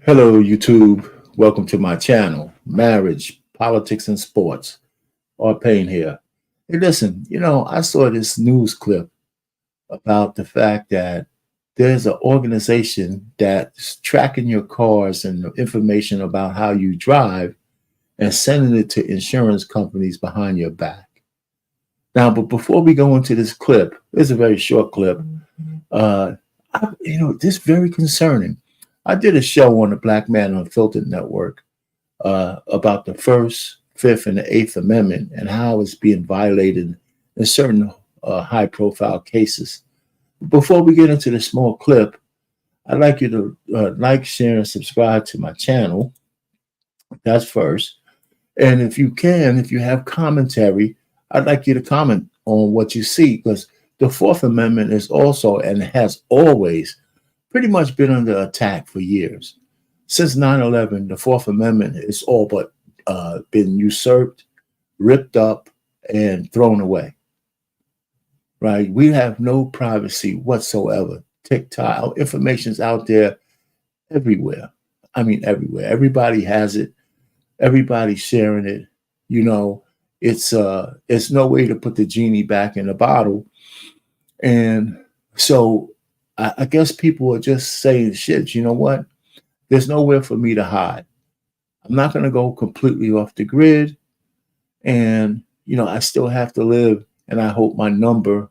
Hello, YouTube. Welcome to my channel, Marriage, Politics, and Sports. Or Payne here. Hey, listen, I saw this news clip about the fact that there's an organization that's tracking your cars and the information about how you drive and sending it to insurance companies behind your back. Now, but before we go into this clip, it's a very short clip. Uh, this is very concerning. I did a show on the Black Man Unfiltered Network about the First, Fifth, and the Eighth Amendment and how it's being violated in certain high-profile cases. Before we get into the small clip, I'd like you to like, share, and subscribe to my channel. That's first. And if you can, if you have commentary, I'd like you to comment on what you see, because the Fourth Amendment is also and has always pretty much been under attack for years. Since 9/11, the Fourth Amendment is all but been usurped, ripped up, and thrown away. Right? We have no privacy whatsoever. TikTok information's out there everywhere. I mean, everywhere. Everybody has it. Everybody's sharing it. It's no way to put the genie back in the bottle. And so I guess people are just saying, shit, you know what? There's nowhere for me to hide. I'm not going to go completely off the grid. And, I still have to live. And I hope my number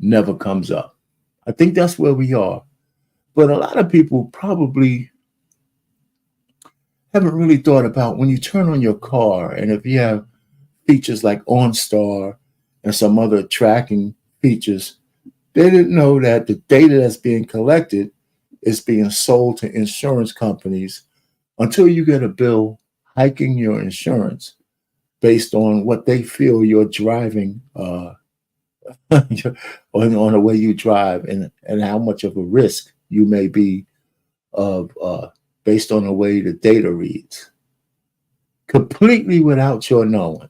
never comes up. I think that's where we are. But a lot of people probably haven't really thought about when you turn on your car, and if you have features like OnStar and some other tracking features, they didn't know that the data that's being collected is being sold to insurance companies until you get a bill hiking your insurance based on what they feel you're driving on the way you drive, and how much of a risk you may be of based on the way the data reads, completely without your knowing.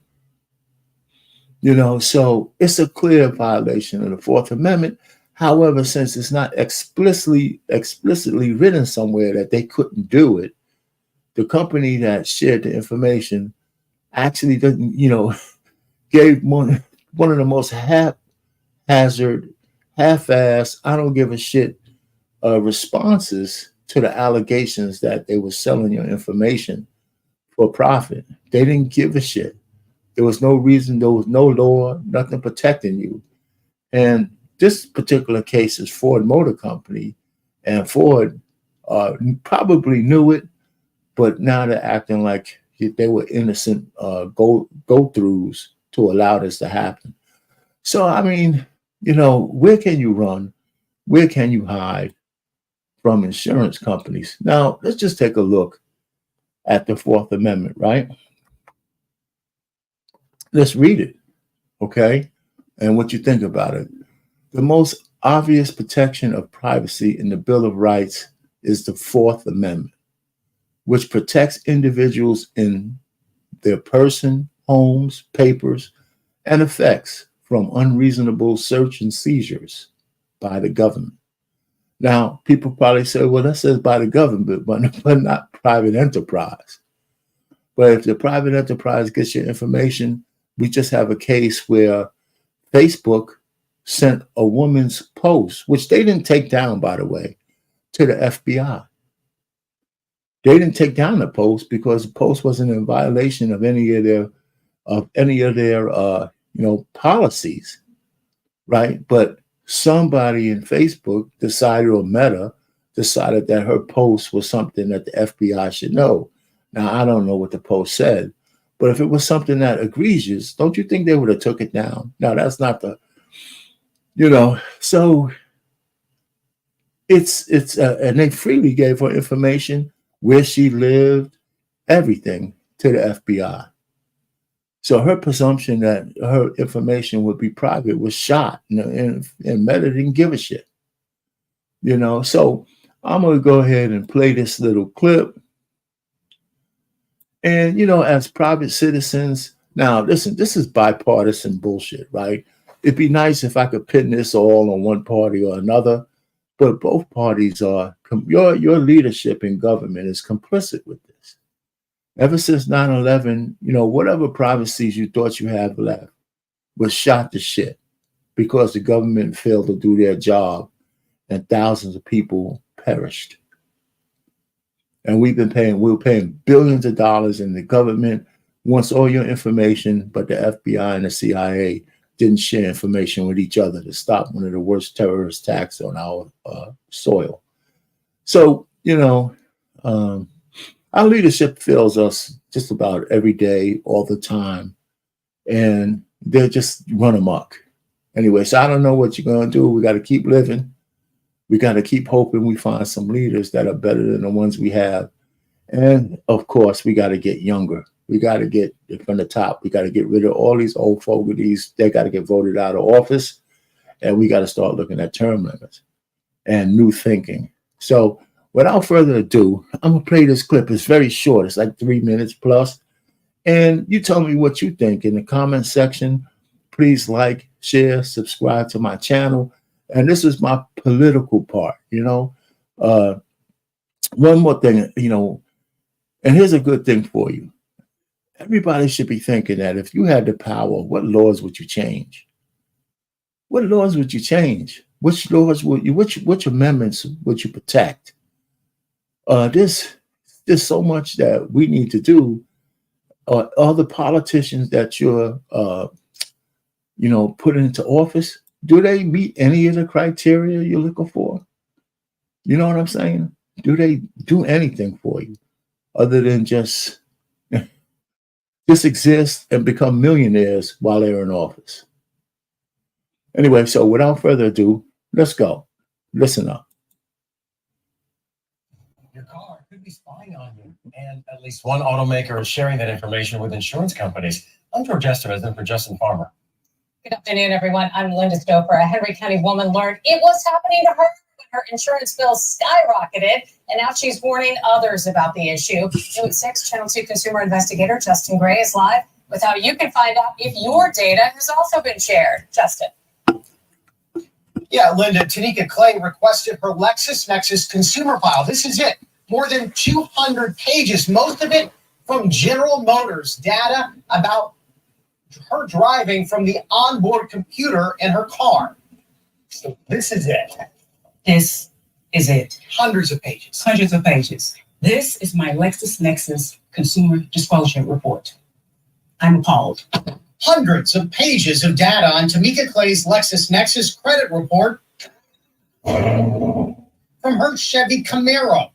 So it's a clear violation of the Fourth Amendment. However, since it's not explicitly written somewhere that they couldn't do it, the company that shared the information actually doesn't, gave one of the most haphazard, half-ass, I don't give a shit responses to the allegations that they were selling your information for profit. They didn't give a shit. There was no reason, there was no law, nothing protecting you. And this particular case is Ford Motor Company, and Ford probably knew it, but now they're acting like they were innocent go-throughs to allow this to happen. So, I mean, where can you run? Where can you hide from insurance companies? Now, let's just take a look at the Fourth Amendment, right? Let's read it, okay? And what you think about it. The most obvious protection of privacy in the Bill of Rights is the Fourth Amendment, which protects individuals in their person, homes, papers, and effects from unreasonable search and seizures by the government. Now, people probably say, well, that says by the government, but not private enterprise. But if the private enterprise gets your information, we just have a case where Facebook sent a woman's post, which they didn't take down, by the way, to the FBI. They didn't take down the post because the post wasn't in violation of any of their policies, right? But somebody in Facebook decided, or Meta decided, that her post was something that the FBI should know. Now, I don't know what the post said, but if it was something that egregious, don't you think they would have took it down? Now, that's not the, so it's and they freely gave her information, where she lived, everything, to the FBI. So her presumption that her information would be private was shot, and Meta didn't give a shit. So I'm going to go ahead and play this little clip. And, as private citizens, now, listen, this is bipartisan bullshit, right? It'd be nice if I could pin this all on one party or another, but both parties are, your leadership in government is complicit with this. Ever since 9/11, whatever privacies you thought you had left was shot to shit because the government failed to do their job and thousands of people perished. And we're paying billions of dollars, and the government wants all your information, but the FBI and the CIA didn't share information with each other to stop one of the worst terrorist attacks on our soil. So, our leadership fails us just about every day, all the time, and they're just run amok. Anyway, so I don't know what you're going to do. We got to keep living. We got to keep hoping we find some leaders that are better than the ones we have. And of course, we got to get younger. We got to get from the top. We got to get rid of all these old fogies. They got to get voted out of office. And we got to start looking at term limits and new thinking. So without further ado, I'm going to play this clip. It's very short. It's like 3 minutes plus. And you tell me what you think in the comment section. Please like, share, subscribe to my channel. And this is my political part, One more thing, and here's a good thing for you. Everybody should be thinking that if you had the power, what laws would you change? What laws would you change? Which laws would you, which amendments would you protect? There's so much that we need to do. All the politicians that you're, put into office, do they meet any of the criteria you're looking for? You know what I'm saying? Do they do anything for you other than just exist and become millionaires while they're in office? Anyway, so without further ado, let's go. Listen up. Your car could be spying on you, and at least one automaker is sharing that information with insurance companies. I'm George Estevez in for Justin Farmer. Good afternoon, everyone. I'm Linda Stouffer. A Henry County woman learned it was happening to her when her insurance bill skyrocketed, and now she's warning others about the issue. New at 6, Channel 2 consumer investigator Justin Gray is live with how you can find out if your data has also been shared. Justin. Yeah, Linda, Tanika Clay requested her LexisNexis consumer file. This is it. More than 200 pages, most of it from General Motors, data about her driving from the onboard computer in her car. So this is it. This is it. Hundreds of pages. Hundreds of pages. This is my LexisNexis consumer disclosure report. I'm appalled. Hundreds of pages of data on Tamika Clay's LexisNexis credit report from her Chevy Camaro.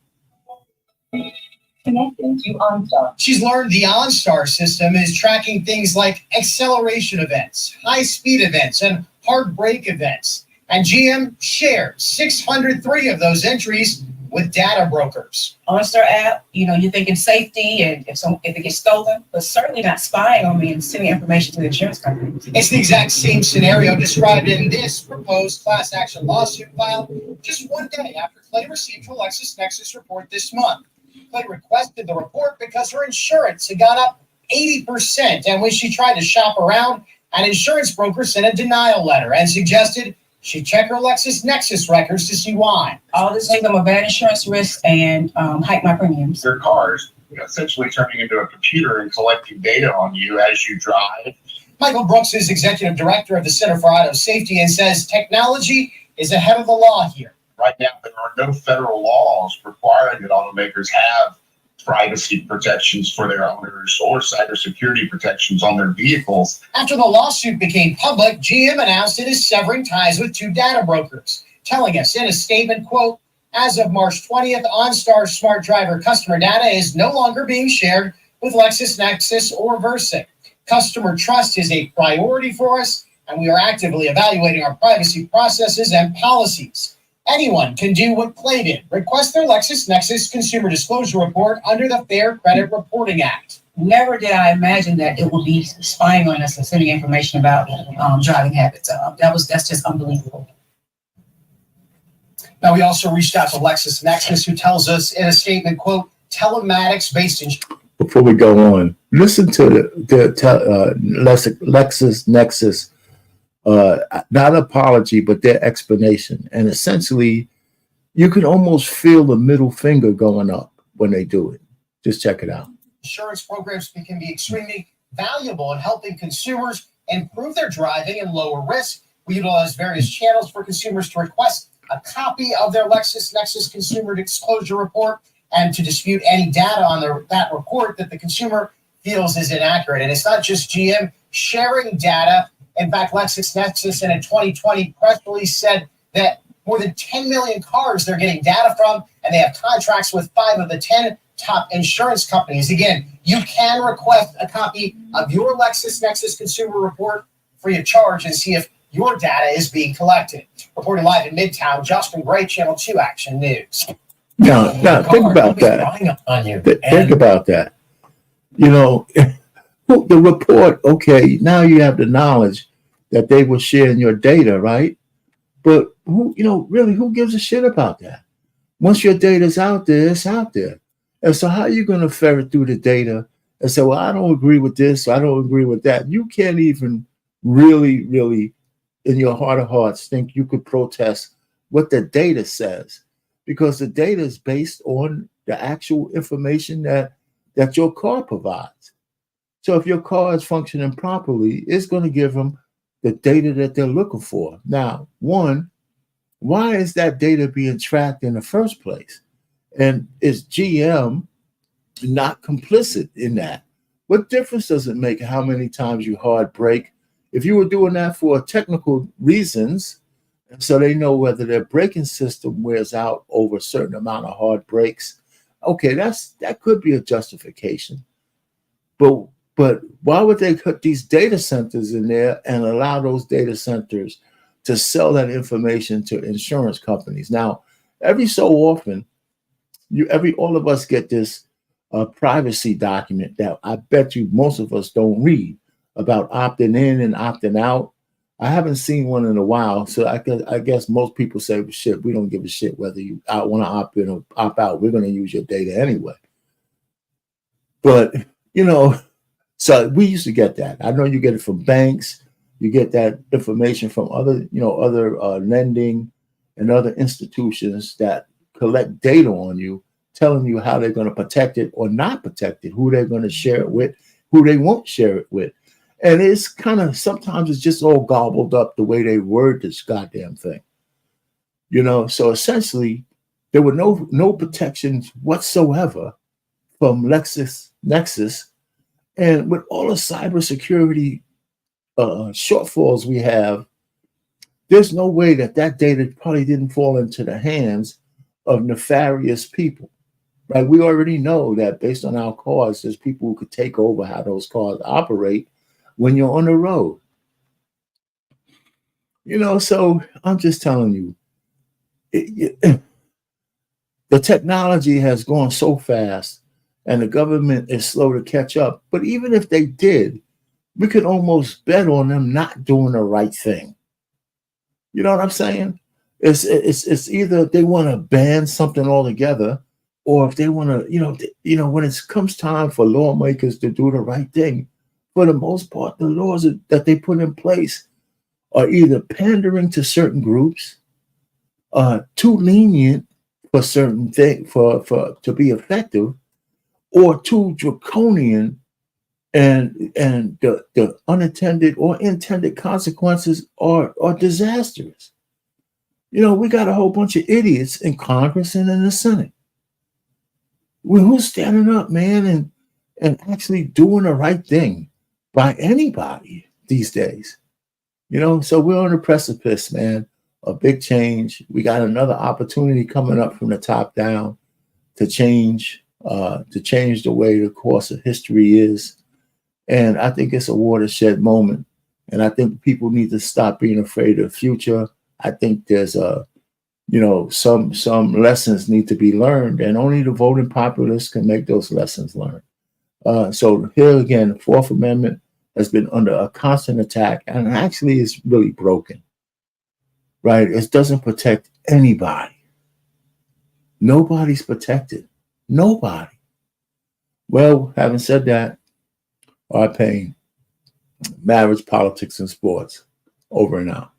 Connecting to OnStar. She's learned the OnStar system is tracking things like acceleration events, high-speed events, and hard brake events. And GM shared 603 of those entries with data brokers. OnStar app, you're thinking safety and if it gets stolen, but certainly not spying on me and sending information to the insurance company. It's the exact same scenario described in this proposed class action lawsuit filed just one day after Clay received her LexisNexis report this month. Clay requested the report because her insurance had gone up 80%. And when she tried to shop around, an insurance broker sent a denial letter and suggested she check her LexisNexis records to see why. All this makes them a bad insurance risk and hike my premiums. Their cars, essentially turning into a computer and collecting data on you as you drive. Michael Brooks is executive director of the Center for Auto Safety and says technology is ahead of the law here. Right now, there are no federal laws requiring that automakers have privacy protections for their owners or cybersecurity protections on their vehicles. After the lawsuit became public, GM announced it is severing ties with 2 data brokers, telling us in a statement, quote, as of March 20th, OnStar's smart driver customer data is no longer being shared with LexisNexis or Versa. Customer trust is a priority for us, and we are actively evaluating our privacy processes and policies. Anyone can do what Clay did. Request their LexisNexis consumer disclosure report under the Fair Credit Reporting Act. Never did I imagine that it would be spying on us and sending information about driving habits. That's just unbelievable. Now, we also reached out to LexisNexis, who tells us in a statement, quote, telematics-based insurance. Before we go on, listen to the LexisNexis not apology, but their explanation. And essentially, You can almost feel the middle finger going up when they do it. Just check it out. Insurance programs can be extremely valuable in helping consumers improve their driving and lower risk. We utilize various channels for consumers to request a copy of their LexisNexis Consumer Disclosure Report and to dispute any data on that report that the consumer feels is inaccurate. And it's not just GM sharing data. In fact, LexisNexis in a 2020 press release said that more than 10 million cars they're getting data from, and they have contracts with 5 of the 10 top insurance companies. Again, you can request a copy of your LexisNexis Consumer Report free of charge and see if your data is being collected. Reporting live in Midtown, Justin Gray, Channel 2 Action News. Now think about that. Think about that. You know, the report, okay, now you have the knowledge that they were sharing your data, right? But who gives a shit about that? Once your data's out there, it's out there. And so how are you going to ferret through the data and say, well, I don't agree with this, I don't agree with that? You can't even really, in your heart of hearts, think you could protest what the data says, because the data is based on the actual information that your car provides. So if your car is functioning properly, it's going to give them the data that they're looking for. Now, one, why is that data being tracked in the first place? And is GM not complicit in that? What difference does it make how many times you hard brake? If you were doing that for technical reasons, and so they know whether their braking system wears out over a certain amount of hard brakes, okay, that could be a justification. But why would they put these data centers in there and allow those data centers to sell that information to insurance companies? Now, every so often, all of us get this privacy document that I bet you most of us don't read about opting in and opting out. I haven't seen one in a while, so I guess most people say, well, shit, we don't give a shit whether you want to opt in or opt out. We're going to use your data anyway. But, so we used to get that. I know you get it from banks. You get that information from other lending and other institutions that collect data on you, telling you how they're going to protect it or not protect it, who they're going to share it with, who they won't share it with. And it's kind of, sometimes it's just all gobbled up the way they word this goddamn thing. So essentially, there were no protections whatsoever from LexisNexis. And with all the cybersecurity shortfalls we have, there's no way that data probably didn't fall into the hands of nefarious people, right? We already know that based on our cars, there's people who could take over how those cars operate when you're on the road. So I'm just telling you, the technology has gone so fast and the government is slow to catch up. But even if they did, we could almost bet on them not doing the right thing. You know what I'm saying? It's either they want to ban something altogether, or if they want to, when it comes time for lawmakers to do the right thing, for the most part, the laws that they put in place are either pandering to certain groups, too lenient for certain things for to be effective, or too draconian, and the unintended or intended consequences are disastrous. We got a whole bunch of idiots in Congress and in the Senate. Who's standing up, man, and actually doing the right thing by anybody these days? So we're on the precipice, man, of big change. We got another opportunity coming up from the top down to change the way the course of history is. And I think it's a watershed moment. And I think people need to stop being afraid of the future. I think there's some lessons need to be learned, and only the voting populace can make those lessons learned. So here again, the Fourth Amendment has been under a constant attack, and actually is really broken, right? It doesn't protect anybody. Nobody's protected. Nobody. Well, having said that, our pain, marriage, politics, and sports, over and out.